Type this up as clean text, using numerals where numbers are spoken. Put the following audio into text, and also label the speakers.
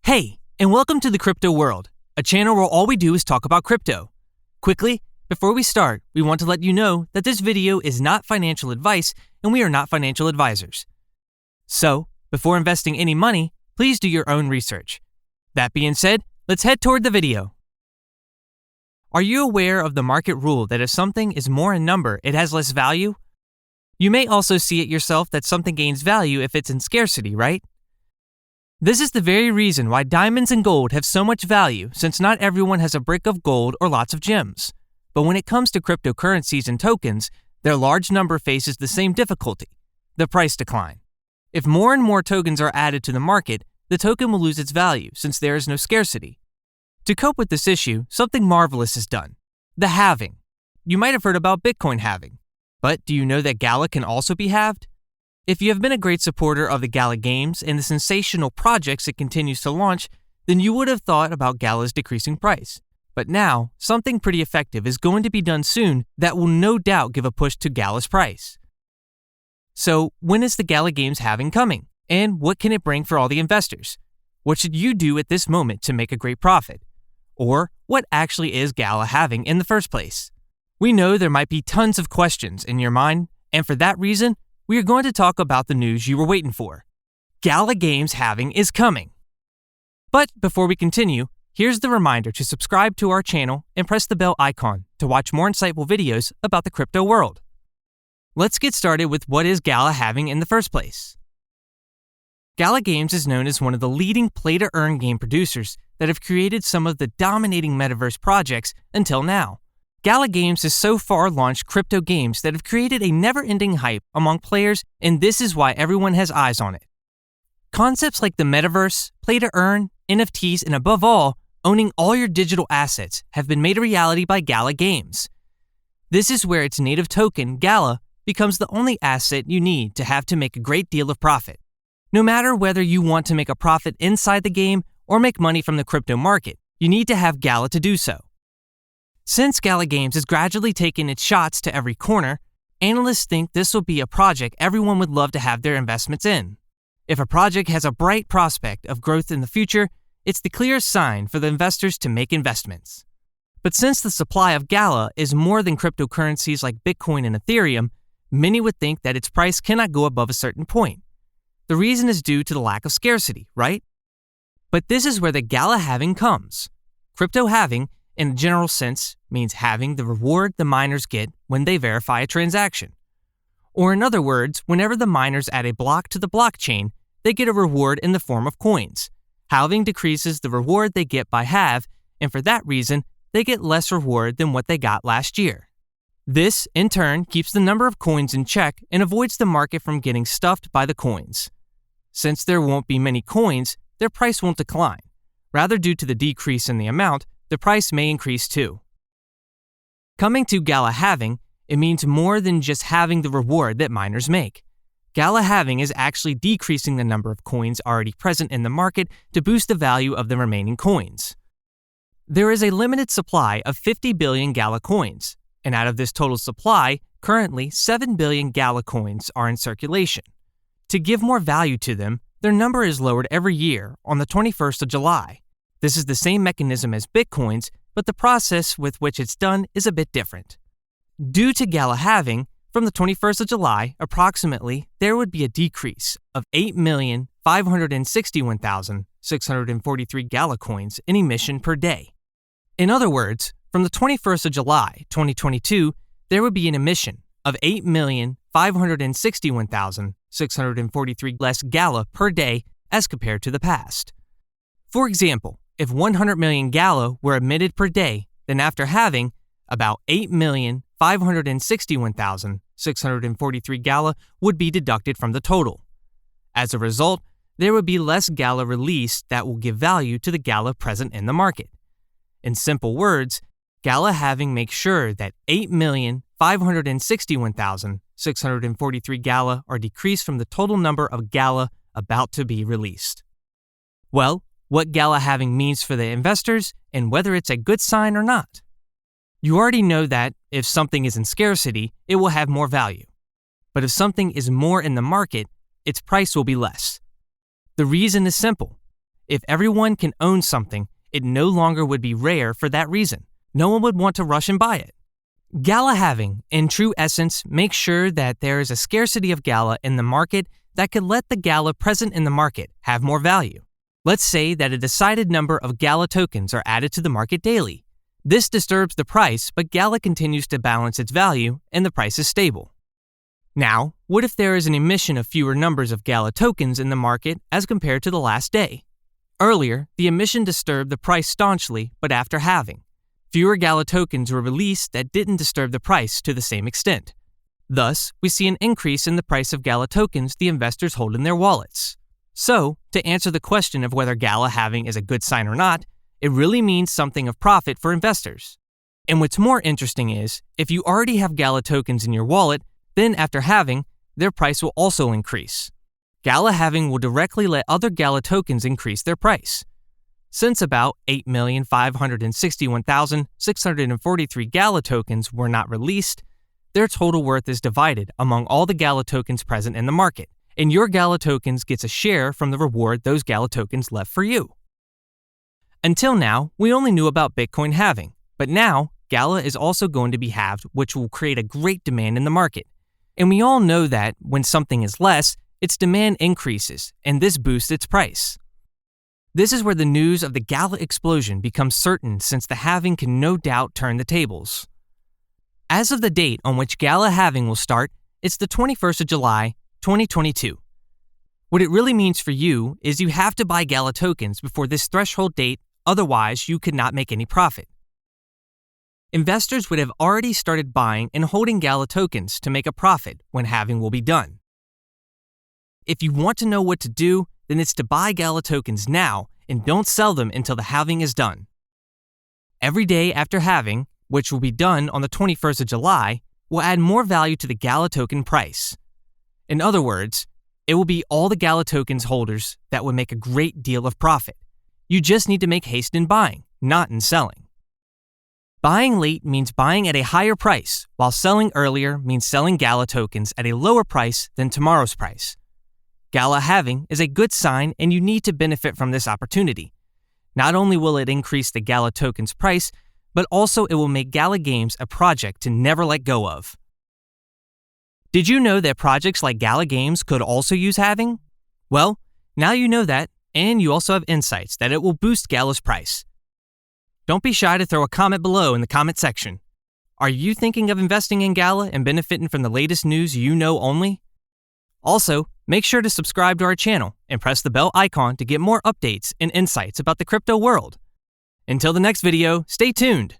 Speaker 1: Hey, and welcome to the Crypto World, a channel where all we do is talk about crypto. Quickly, before we start, we want to let you know that this video is not financial advice and we are not financial advisors. So, before investing any money, please do your own research. That being said, let's head toward the video. Are you aware of the market rule that if something is more in number, it has less value? You may also see it yourself that something gains value if it's in scarcity, right? This is the very reason why diamonds and gold have so much value, since not everyone has a brick of gold or lots of gems. But when it comes to cryptocurrencies and tokens, their large number faces the same difficulty: the price decline. If more and more tokens are added to the market, the token will lose its value since there is no scarcity. To cope with this issue, something marvelous is done: the halving. You might have heard about Bitcoin halving, but do you know that Gala can also be halved? If you have been a great supporter of the Gala games and the sensational projects it continues to launch, then you would have thought about Gala's decreasing price. But now, something pretty effective is going to be done soon that will no doubt give a push to Gala's price. So, when is the Gala games halving coming? And what can it bring for all the investors? What should you do at this moment to make a great profit? Or, what actually is Gala halving in the first place? We know there might be tons of questions in your mind, and for that reason, we are going to talk about the news you were waiting for. Gala Games halving is coming. But before we continue, here's the reminder to subscribe to our channel and press the bell icon to watch more insightful videos about the crypto world. Let's get started with what is Gala halving in the first place. Gala Games is known as one of the leading play-to-earn game producers that have created some of the dominating metaverse projects until now. Gala Games has so far launched crypto games that have created a never-ending hype among players, and this is why everyone has eyes on it. Concepts like the metaverse, play-to-earn, NFTs, and above all, owning all your digital assets have been made a reality by Gala Games. This is where its native token, Gala, becomes the only asset you need to have to make a great deal of profit. No matter whether you want to make a profit inside the game or make money from the crypto market, you need to have Gala to do so. Since Gala Games has gradually taken its shots to every corner, analysts think this will be a project everyone would love to have their investments in. If a project has a bright prospect of growth in the future, it's the clearest sign for the investors to make investments. But since the supply of Gala is more than cryptocurrencies like Bitcoin and Ethereum, many would think that its price cannot go above a certain point. The reason is due to the lack of scarcity, right? But this is where the Gala halving comes. Crypto halving, in a general sense, means having the reward the miners get when they verify a transaction. Or in other words, whenever the miners add a block to the blockchain, they get a reward in the form of coins. Halving decreases the reward they get by half, and for that reason, they get less reward than what they got last year. This, in turn, keeps the number of coins in check and avoids the market from getting stuffed by the coins. Since there won't be many coins, their price won't decline. Rather, due to the decrease in the amount, the price may increase too. Coming to Gala halving, it means more than just having the reward that miners make. Gala halving is actually decreasing the number of coins already present in the market to boost the value of the remaining coins. There is a limited supply of 50 billion Gala coins, and out of this total supply, currently 7 billion Gala coins are in circulation. To give more value to them, their number is lowered every year on the 21st of July. This is the same mechanism as Bitcoin's, but the process with which it's done is a bit different. Due to Gala halving, from the 21st of July, approximately, there would be a decrease of 8,561,643 Gala coins in emission per day. In other words, from the 21st of July, 2022, there would be an emission of 8,561,643 less Gala per day as compared to the past. For example, if 100 million Gala were emitted per day, then after halving, about 8,561,643 Gala would be deducted from the total. As a result, there would be less Gala released that will give value to the Gala present in the market. In simple words, Gala halving makes sure that 8,561,643 Gala are decreased from the total number of Gala about to be released. Well, what Gala halving means for the investors, and whether it's a good sign or not. You already know that if something is in scarcity, it will have more value. But if something is more in the market, its price will be less. The reason is simple. If everyone can own something, it no longer would be rare for that reason. No one would want to rush and buy it. Gala halving, in true essence, makes sure that there is a scarcity of Gala in the market that could let the Gala present in the market have more value. Let's say that a decided number of Gala tokens are added to the market daily. This disturbs the price, but Gala continues to balance its value and the price is stable. Now, what if there is an emission of fewer numbers of Gala tokens in the market as compared to the last day? Earlier, the emission disturbed the price staunchly, but after halving, fewer Gala tokens were released that didn't disturb the price to the same extent. Thus, we see an increase in the price of Gala tokens the investors hold in their wallets. So, to answer the question of whether Gala halving is a good sign or not, it really means something of profit for investors. And what's more interesting is, if you already have Gala tokens in your wallet, then after halving, their price will also increase. Gala halving will directly let other Gala tokens increase their price. Since about 8,561,643 Gala tokens were not released, their total worth is divided among all the Gala tokens present in the market, and your Gala tokens gets a share from the reward those Gala tokens left for you. Until now, we only knew about Bitcoin halving, but now Gala is also going to be halved, which will create a great demand in the market. And we all know that when something is less, its demand increases, and this boosts its price. This is where the news of the Gala explosion becomes certain, since the halving can no doubt turn the tables. As of the date on which Gala halving will start, it's the 21st of July, 2022. What it really means for you is you have to buy Gala tokens before this threshold date, otherwise you could not make any profit. Investors would have already started buying and holding Gala tokens to make a profit when halving will be done. If you want to know what to do, then it's to buy Gala tokens now and don't sell them until the halving is done. Every day after halving, which will be done on the 21st of July, will add more value to the Gala token price. In other words, it will be all the Gala tokens holders that would make a great deal of profit. You just need to make haste in buying, not in selling. Buying late means buying at a higher price, while selling earlier means selling Gala tokens at a lower price than tomorrow's price. Gala halving is a good sign, and you need to benefit from this opportunity. Not only will it increase the Gala token's price, but also it will make Gala Games a project to never let go of. Did you know that projects like Gala Games could also use halving? Well, now you know that, and you also have insights that it will boost Gala's price. Don't be shy to throw a comment below in the comment section. Are you thinking of investing in Gala and benefiting from the latest news you know only? Also, make sure to subscribe to our channel and press the bell icon to get more updates and insights about the crypto world. Until the next video, stay tuned.